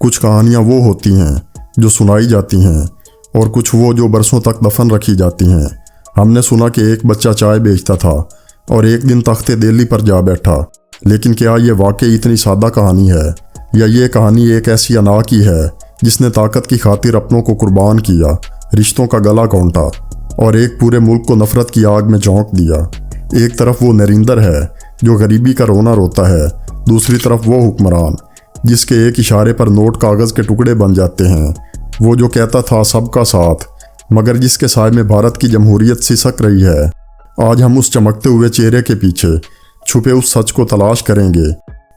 کچھ کہانیاں وہ ہوتی ہیں جو سنائی جاتی ہیں اور کچھ وہ جو برسوں تک دفن رکھی جاتی ہیں۔ ہم نے سنا کہ ایک بچہ چائے بیچتا تھا اور ایک دن تخت دہلی پر جا بیٹھا، لیکن کیا یہ واقعی اتنی سادہ کہانی ہے، یا یہ کہانی ایک ایسی انا کی ہے جس نے طاقت کی خاطر اپنوں کو قربان کیا، رشتوں کا گلا گھونٹا اور ایک پورے ملک کو نفرت کی آگ میں جھونک دیا؟ ایک طرف وہ نریندر ہے جو غریبی کا رونا روتا ہے، دوسری طرف وہ حکمران جس کے ایک اشارے پر نوٹ کاغذ کے ٹکڑے بن جاتے ہیں، وہ جو کہتا تھا سب کا ساتھ، مگر جس کے سائے میں بھارت کی جمہوریت سسک رہی ہے۔ آج ہم اس چمکتے ہوئے چہرے کے پیچھے چھپے اس سچ کو تلاش کریں گے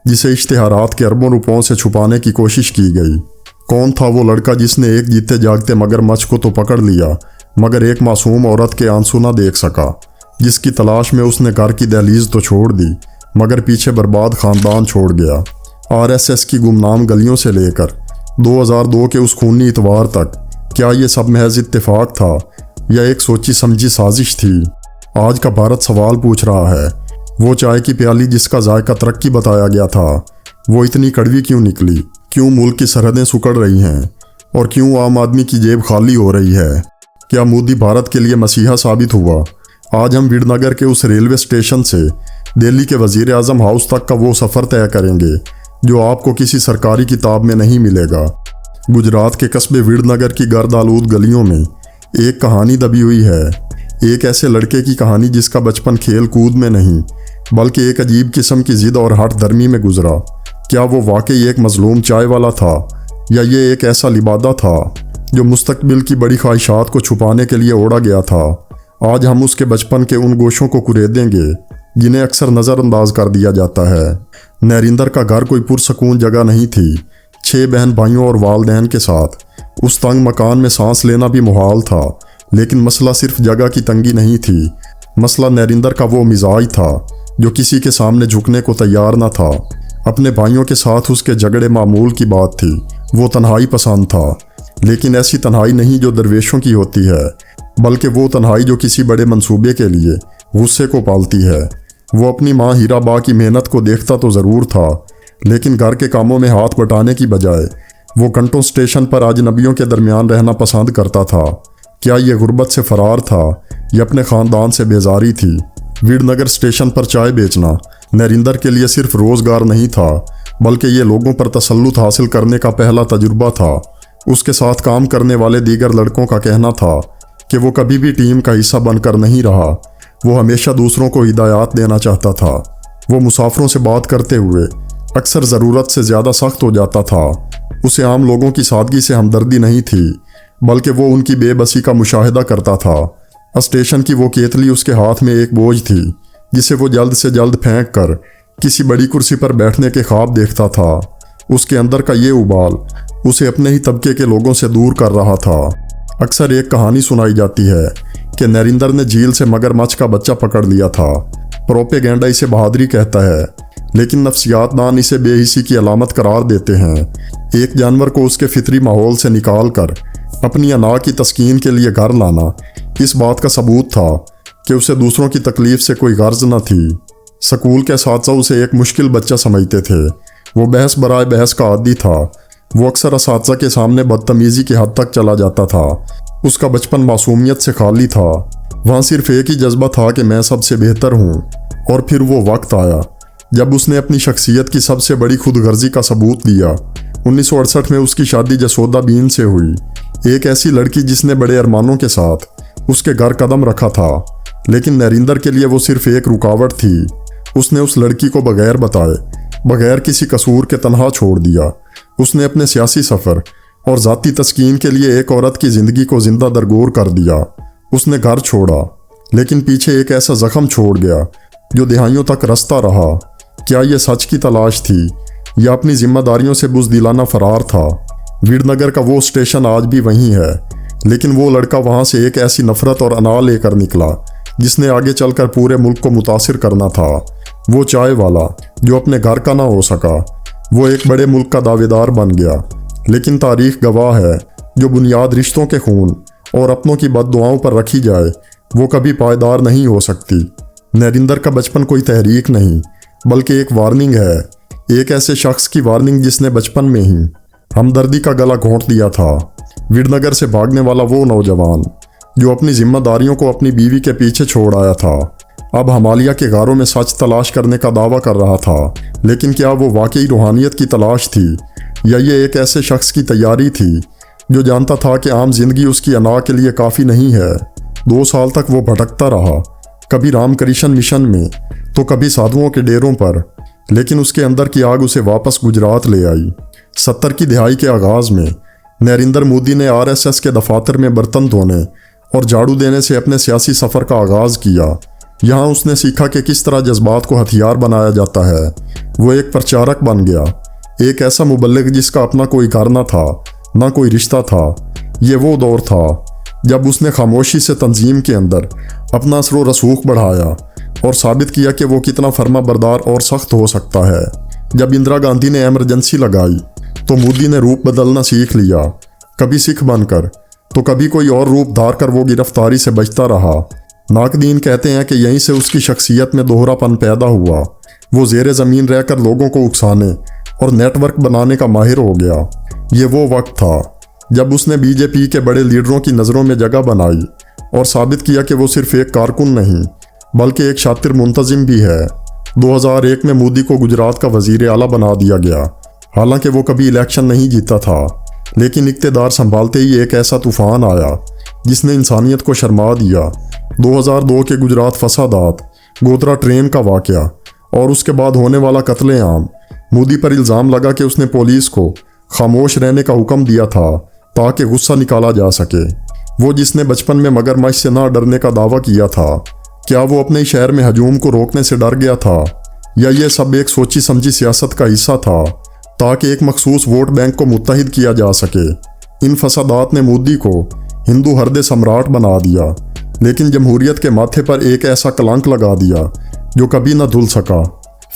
جسے اشتہارات کے اربوں روپوں سے چھپانے کی کوشش کی گئی۔ کون تھا وہ لڑکا جس نے ایک جیتے جاگتے مگر مچھ کو تو پکڑ لیا، مگر ایک معصوم عورت کے آنسو نہ دیکھ سکا، جس کی تلاش میں اس نے گھر کی دہلیز تو چھوڑ دی مگر پیچھے برباد خاندان چھوڑ گیا؟ RSS کی گمنام گلیوں سے لے کر 2002 کے اس خونی اتوار تک کیا یہ سب محض اتفاق تھا یا ایک سوچی سمجھی سازش تھی؟ آج کا بھارت سوال پوچھ رہا ہے، وہ چائے کی پیالی جس کا ذائقہ ترقی بتایا گیا تھا، وہ اتنی کڑوی کیوں نکلی؟ کیوں ملک کی سرحدیں سکڑ رہی ہیں اور کیوں عام آدمی کی جیب خالی ہو رہی ہے؟ کیا مودی بھارت کے لیے مسیحا ثابت ہوا؟ آج ہم وڈ نگر کے اس ریلوے اسٹیشن سے دہلی کے وزیر اعظم ہاؤس تک کا وہ سفر طے کریں گے جو آپ کو کسی سرکاری کتاب میں نہیں ملے گا۔ گجرات کے قصبے وڈ نگر کی گرد آلود گلیوں میں ایک کہانی دبی ہوئی ہے، ایک ایسے لڑکے کی کہانی جس کا بچپن کھیل کود میں نہیں بلکہ ایک عجیب قسم کی ضد اور ہٹ دھرمی میں گزرا۔ کیا وہ واقعی ایک مظلوم چائے والا تھا یا یہ ایک ایسا لبادہ تھا جو مستقبل کی بڑی خواہشات کو چھپانے کے لیے اوڑا گیا تھا؟ آج ہم اس کے بچپن کے ان گوشوں کو کریدیں گے جنہیں اکثر نظر انداز کر دیا جاتا ہے۔ نریندر کا گھر کوئی پرسکون جگہ نہیں تھی، 6 بہن بھائیوں اور والدین کے ساتھ اس تنگ مکان میں سانس لینا بھی محال تھا، لیکن مسئلہ صرف جگہ کی تنگی نہیں تھی، مسئلہ نریندر کا وہ مزاج تھا جو کسی کے سامنے جھکنے کو تیار نہ تھا۔ اپنے بھائیوں کے ساتھ اس کے جھگڑے معمول کی بات تھی، وہ تنہائی پسند تھا، لیکن ایسی تنہائی نہیں جو درویشوں کی ہوتی ہے، بلکہ وہ تنہائی جو کسی بڑے منصوبے کے لیے غصے کو پالتی ہے۔ وہ اپنی ماں ہیرا با کی محنت کو دیکھتا تو ضرور تھا، لیکن گھر کے کاموں میں ہاتھ بٹانے کی بجائے وہ گھنٹوں اسٹیشن پر اجنبیوں کے درمیان رہنا پسند کرتا تھا۔ کیا یہ غربت سے فرار تھا یا اپنے خاندان سے بیزاری تھی؟ وڈ نگر اسٹیشن پر چائے بیچنا نریندر کے لیے صرف روزگار نہیں تھا بلکہ یہ لوگوں پر تسلط حاصل کرنے کا پہلا تجربہ تھا۔ اس کے ساتھ کام کرنے والے دیگر لڑکوں کا کہنا تھا کہ وہ کبھی بھی ٹیم کا حصہ بن کر نہیں رہا، وہ ہمیشہ دوسروں کو ہدایات دینا چاہتا تھا۔ وہ مسافروں سے بات کرتے ہوئے اکثر ضرورت سے زیادہ سخت ہو جاتا تھا، اسے عام لوگوں کی سادگی سے ہمدردی نہیں تھی بلکہ وہ ان کی بے بسی کا مشاہدہ کرتا تھا۔ اسٹیشن کی وہ کیتلی اس کے ہاتھ میں ایک بوجھ تھی جسے وہ جلد سے جلد پھینک کر کسی بڑی کرسی پر بیٹھنے کے خواب دیکھتا تھا۔ اس کے اندر کا یہ ابال اسے اپنے ہی طبقے کے لوگوں سے دور کر رہا تھا۔ اکثر ایک کہانی سنائی جاتی ہے کہ نریندر نے جھیل سے مگر مچھ کا بچہ پکڑ لیا تھا۔ پروپیگینڈا اسے بہادری کہتا ہے، لیکن نفسیات دان اسے بے حسی کی علامت قرار دیتے ہیں۔ ایک جانور کو اس کے فطری ماحول سے نکال کر اپنی انا کی تسکین کے لیے گھر لانا اس بات کا ثبوت تھا کہ اسے دوسروں کی تکلیف سے کوئی غرض نہ تھی۔ سکول کے اساتذہ اسے ایک مشکل بچہ سمجھتے تھے، وہ بحث برائے بحث کا عادی تھا، وہ اکثر اساتذہ کے سامنے بدتمیزی کی حد تک چلا جاتا تھا۔ اس کا بچپن معصومیت سے خالی تھا، وہاں صرف ایک ہی جذبہ تھا کہ میں سب سے بہتر ہوں۔ اور پھر وہ وقت آیا جب اس نے اپنی شخصیت کی سب سے بڑی خود غرضی کا ثبوت دیا۔ 1968 میں اس کی شادی جسودا بین سے ہوئی، ایک ایسی لڑکی جس نے بڑے ارمانوں کے ساتھ اس کے گھر قدم رکھا تھا، لیکن نریندر کے لیے وہ صرف ایک رکاوٹ تھی۔ اس نے اس لڑکی کو بغیر بتائے، بغیر کسی قصور کے تنہا چھوڑ دیا۔ اس نے اپنے سیاسی سفر اور ذاتی تسکین کے لیے ایک عورت کی زندگی کو زندہ درگور کر دیا۔ اس نے گھر چھوڑا، لیکن پیچھے ایک ایسا زخم چھوڑ گیا جو دہائیوں تک رستا رہا۔ کیا یہ سچ کی تلاش تھی یا اپنی ذمہ داریوں سے بزدلانہ فرار تھا؟ وڈ نگر کا وہ اسٹیشن آج بھی وہیں ہے، لیکن وہ لڑکا وہاں سے ایک ایسی نفرت اور انا لے کر نکلا جس نے آگے چل کر پورے ملک کو متاثر کرنا تھا۔ وہ چائے والا جو اپنے گھر کا نہ ہو سکا، وہ ایک بڑے ملک کا دعویدار بن گیا، لیکن تاریخ گواہ ہے جو بنیاد رشتوں کے خون اور اپنوں کی بد دعاؤں پر رکھی جائے وہ کبھی پائیدار نہیں ہو سکتی۔ نریندر کا بچپن کوئی تحریک نہیں بلکہ ایک وارننگ ہے، ایک ایسے شخص کی وارننگ جس نے بچپن میں ہی हमदर्दी का गला घोंट दिया था। वीरनगर से भागने वाला वो नौजवान जो अपनी जिम्मेदारियों को अपनी बीवी के पीछे छोड़ आया था, अब हिमालय के गारों में सच तलाश करने का दावा कर रहा था। लेकिन क्या वो वाकई रूहानियत की तलाश थी, या ये एक ऐसे शख्स की तैयारी थी जो जानता था कि आम जिंदगी उसकी अना के लिए काफ़ी नहीं है। 2 साल तक वो भटकता रहा, कभी रामकृष्ण मिशन में तो कभी साधुओं के डेरों पर, लेकिन उसके अंदर की आग उसे वापस गुजरात ले आई। 70 की दहाई के आगाज़ में नरेंद्र मोदी ने RSS के दफातर में बर्तन धोने और झाड़ू देने से अपने सियासी सफ़र का आगाज़ किया। यहाँ उसने सीखा कि किस तरह जज्बात को हथियार बनाया जाता है। वो एक प्रचारक बन गया, एक ऐसा मुबल्लिग जिसका अपना कोई घर न था, ना कोई रिश्ता था। ये वो दौर था जब उसने खामोशी से तंजीम के अंदर अपना असर व रसूख बढ़ाया और साबित किया कि वो कितना फर्मा बरदार और सख्त हो सकता है। जब इंदिरा गांधी ने एमरजेंसी लगाई तो मोदी ने रूप बदलना सीख लिया, कभी सिख बनकर तो कभी कोई और रूप धार कर वो गिरफ्तारी से बचता रहा। नाकदीन कहते हैं कि यहीं से उसकी शख्सियत में दोहरापन पैदा हुआ। वो ज़ेरे ज़मीन रहकर लोगों को उकसाने और नेटवर्क बनाने का माहिर हो गया। ये वो वक्त था जब उसने बीजेपी के बड़े लीडरों की नज़रों में जगह बनाई और साबित किया कि वो सिर्फ एक कारकुन नहीं बल्कि एक शातिर मुंतजिम भी है। 2001 में मोदी को गुजरात का वज़ीर आला बना दिया गया। हालांकि वो कभी इलेक्शन नहीं जीता था, लेकिन इक़्तिदार संभालते ही एक ऐसा तूफ़ान आया जिसने इंसानियत को शर्मा दिया। 2002 के गुजरात फसादात, गोधरा ट्रेन का वाक़या और उसके बाद होने वाला कत्लेआम। मोदी पर इल्ज़ाम लगा कि उसने पुलिस को खामोश रहने का हुक्म दिया था ताकि गुस्सा निकाला जा सके। वो जिसने बचपन में मगरमच्छ से ना डरने का दावा किया था, क्या वो अपने ही शहर में हजूम को रोकने से डर गया था, या ये सब एक सोची समझी सियासत का हिस्सा था ताकि एक मखसूस वोट बैंक को मुत्तहिद किया जा सके। इन फसादात ने मोदी को हिंदू हृदय सम्राट बना दिया, लेकिन जमहूरियत के माथे पर एक ऐसा कलंक लगा दिया जो कभी न धुल सका।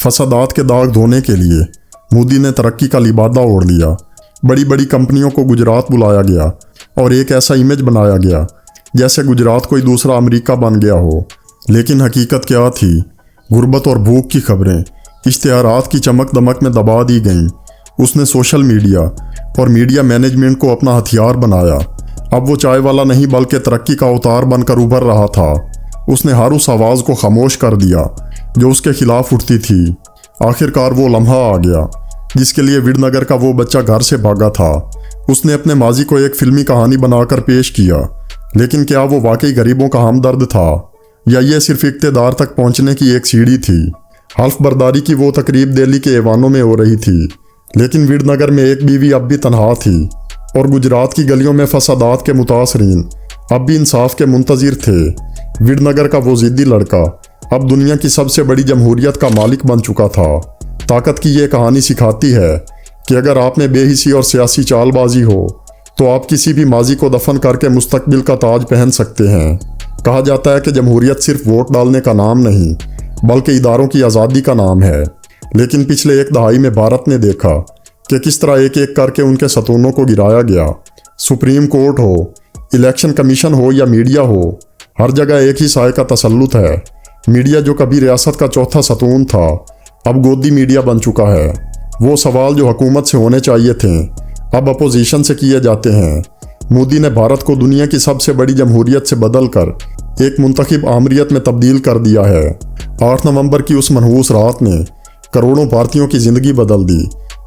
फसादात के दाग धोने के लिए मोदी ने तरक्की का लिबादा ओढ़ लिया। बड़ी बड़ी कंपनियों को गुजरात बुलाया गया और एक ऐसा इमेज बनाया गया जैसे गुजरात कोई दूसरा अमेरिका बन गया हो। लेकिन हकीकत क्या थी? गुर्बत और भूख की खबरें इश्तिहारात की चमक दमक में दबा दी गईं। उसने सोशल मीडिया और मीडिया मैनेजमेंट को अपना हथियार बनाया। अब वो चाय वाला नहीं बल्कि तरक्की का अवतार बनकर उभर रहा था। उसने हर उस आवाज़ को खामोश कर दिया जो उसके खिलाफ उठती थी। आखिरकार वो लम्हा आ गया जिसके लिए वीरनगर का वो बच्चा घर से भागा था। उसने अपने माजी को एक फिल्मी कहानी बनाकर पेश किया, लेकिन क्या वो वाकई गरीबों का हमदर्द था, या ये सिर्फ इक़्तिदार तक पहुंचने की एक सीढ़ी थी? हल्फ बर्दारी की वो तकरीब दिल्ली के ऐवानों में हो रही थी, लेकिन वीरनगर में एक बीवी अब भी तनहा थी और गुजरात की गलियों में फसादात के मुतासरीन अब भी इंसाफ के मुंतज़िर थे। वीरनगर का वो ज़िद्दी लड़का अब दुनिया की सबसे बड़ी जमहूरियत का मालिक बन चुका था। ताकत की ये कहानी सिखाती है कि अगर आप में बेहिसी और सियासी चालबाजी हो तो आप किसी भी माजी को दफन करके मुस्तकबिल का ताज पहन सकते हैं। कहा जाता है कि जमहूरियत सिर्फ वोट डालने का नाम नहीं बल्कि इदारों की आज़ादी का नाम है। लेकिन पिछले एक दहाई में भारत ने देखा कि किस तरह एक एक करके उनके सतूनों को गिराया गया। सुप्रीम कोर्ट हो, इलेक्शन कमीशन हो या मीडिया हो, हर जगह एक ही साए का तसल्लुत है। मीडिया जो कभी रियासत का चौथा सतून था अब गोदी मीडिया बन चुका है। वो सवाल जो हुकूमत से होने चाहिए थे अब अपोजिशन से किए जाते हैं। मोदी ने भारत को दुनिया की सबसे बड़ी जमहूरियत से बदलकर एक मुंतखब आमरीत में तब्दील कर दिया है। 8 नवंबर की उस मनहूस रात ने करोड़ों भारतीयों की ज़िंदगी बदल दी।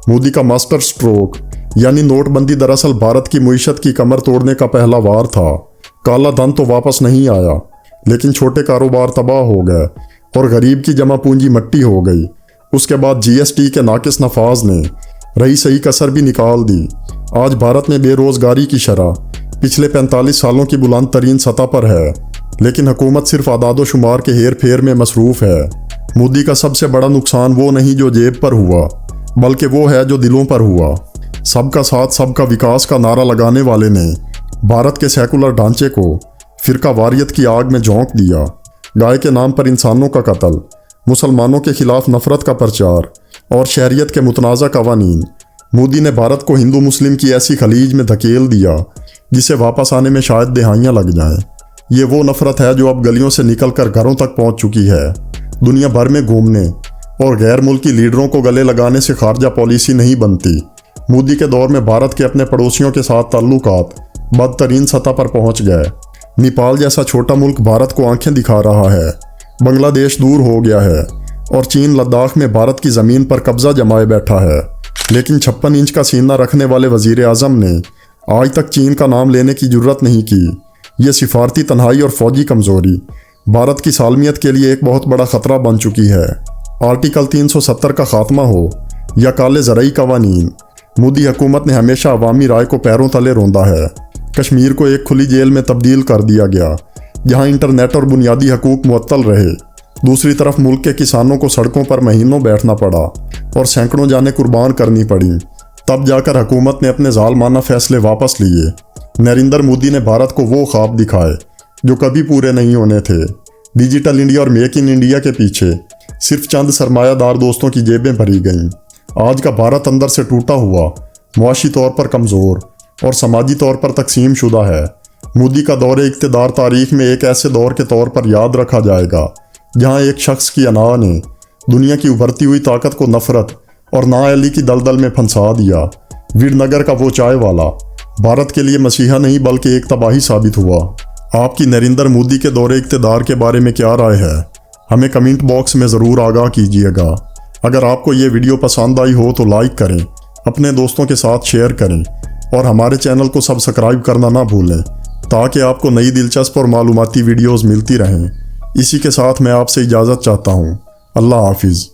मोदी का मास्टर स्ट्रोक यानी नोटबंदी दरअसल भारत की मुईशत की कमर तोड़ने का पहला वार था। काला धन तो वापस नहीं आया, लेकिन छोटे कारोबार तबाह हो गए और गरीब की जमा पूंजी मट्टी हो गई। उसके बाद GST के नाकिस नफाज ने रही सही कसर भी निकाल दी। आज भारत में बेरोजगारी की शरह पिछले 45 सालों की बुलंद तरीन सतह पर है, लेकिन हुकूमत सिर्फ आदादो शुमार के हेर फेर में मसरूफ़ है। मोदी का सबसे बड़ा नुकसान वो नहीं जो जेब पर हुआ, बल्कि वो है जो दिलों पर हुआ। सबका साथ सबका विकास का नारा लगाने वाले ने भारत के सेकुलर ढांचे को फिरका वारियत की आग में झोंक दिया। गाय के नाम पर इंसानों का कत्ल, मुसलमानों के खिलाफ नफरत का प्रचार और शहरियत के मुतनाज़ा कवानीन। मोदी ने भारत को हिंदू मुस्लिम की ऐसी खलीज में धकेल दिया जिसे वापस आने में शायद दहाइयाँ लग जाएं। ये वो नफरत है जो अब गलियों से निकलकर घरों तक पहुंच चुकी है। दुनिया भर में घूमने और गैर मुल्की लीडरों को गले लगाने से खारजा पॉलिसी नहीं बनती। मोदी के दौर में भारत के अपने पड़ोसियों के साथ ताल्लुकात बदतरीन सतह पर पहुंच गए। नेपाल जैसा छोटा मुल्क भारत को आंखें दिखा रहा है, बांग्लादेश दूर हो गया है और चीन लद्दाख में भारत की ज़मीन पर कब्जा जमाए बैठा है। लेकिन 56 इंच का सीना रखने वाले वज़ीर आज़म ने आज तक चीन का नाम लेने की जुर्रत नहीं की। ये सिफारती तन्हाई और फौजी कमज़ोरी भारत की सालमियत के लिए एक बहुत बड़ा ख़तरा बन चुकी है। आर्टिकल 370 का खात्मा हो या काले ज़रई कवानीन, मोदी हुकूमत ने हमेशा अवामी राय को पैरों तले रौंदा है। कश्मीर को एक खुली जेल में तब्दील कर दिया गया जहां इंटरनेट और बुनियादी हकूक मुअत्तल रहे। दूसरी तरफ मुल्क के किसानों को सड़कों पर महीनों बैठना पड़ा और सैकड़ों जानें कुर्बान करनी पड़ी। तब जाकर हुकूमत ने अपने जालमाना फैसले वापस लिए। नरेंद्र मोदी ने भारत को वो ख्वाब दिखाए जो कभी पूरे नहीं होने थे। डिजिटल इंडिया और मेक इन इंडिया के पीछे सिर्फ चंद सरमायादार दोस्तों की जेबें भरी गईं। आज का भारत अंदर से टूटा हुआ, मुआशी तौर पर कमज़ोर और समाजी तौर पर तकसीम शुदा है। मोदी का दौर इक़्तिदार तारीख में एक ऐसे दौर के तौर पर याद रखा जाएगा जहां एक शख्स की अना ने दुनिया की उभरती हुई ताकत को नफरत और नाअहली की दलदल में फंसा दिया। वीरनगर का वो चाय वाला भारत के लिए मसीहा नहीं बल्कि एक तबाही साबित हुआ। आपकी नरेंद्र मोदी के दौरे इक़्तिदार के बारे में क्या राय है, हमें कमेंट बॉक्स में ज़रूर आगाह कीजिएगा। अगर आपको ये वीडियो पसंद आई हो तो लाइक करें, अपने दोस्तों के साथ शेयर करें और हमारे चैनल को सब्सक्राइब करना ना भूलें ताकि आपको नई दिलचस्प और मालूमाती वीडियोज़ मिलती रहें। इसी के साथ मैं आपसे इजाज़त चाहता हूँ। अल्लाह हाफिज़।